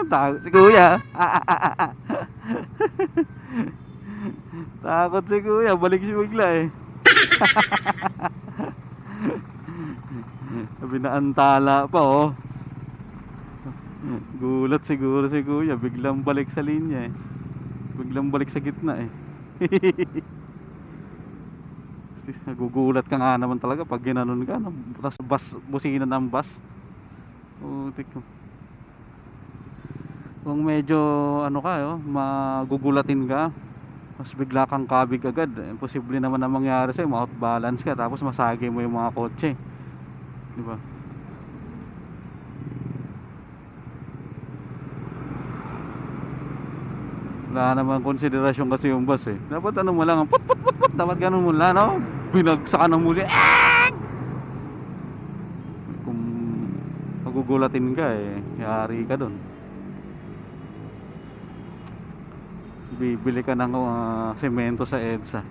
Takot si kuya. Takot si kuya, balik siya bigla eh. Binaantala pa oh. Gulat siguro si kuya, biglang balik sa linya eh. Biglang balik sa gitna eh. Nagugulat ka nga naman talaga pag ginanon ka, tapos bus, busina ng bus. Putik ko. Kung medyo ano ka, oh, magugulatin ka, mas bigla kang kabig agad, posible naman na mangyari sa'yo, ma-out balance ka tapos masagi mo yung mga kotse, di ba? Wala naman konsiderasyon kasi yung bus eh. Dapat ano mo lang, put put put put, dapat ganun mo lang, no? Binagsakan ng muli. Kung magugulatin ka eh, yari ka dun. Bibili ka ng semento sa EDSA.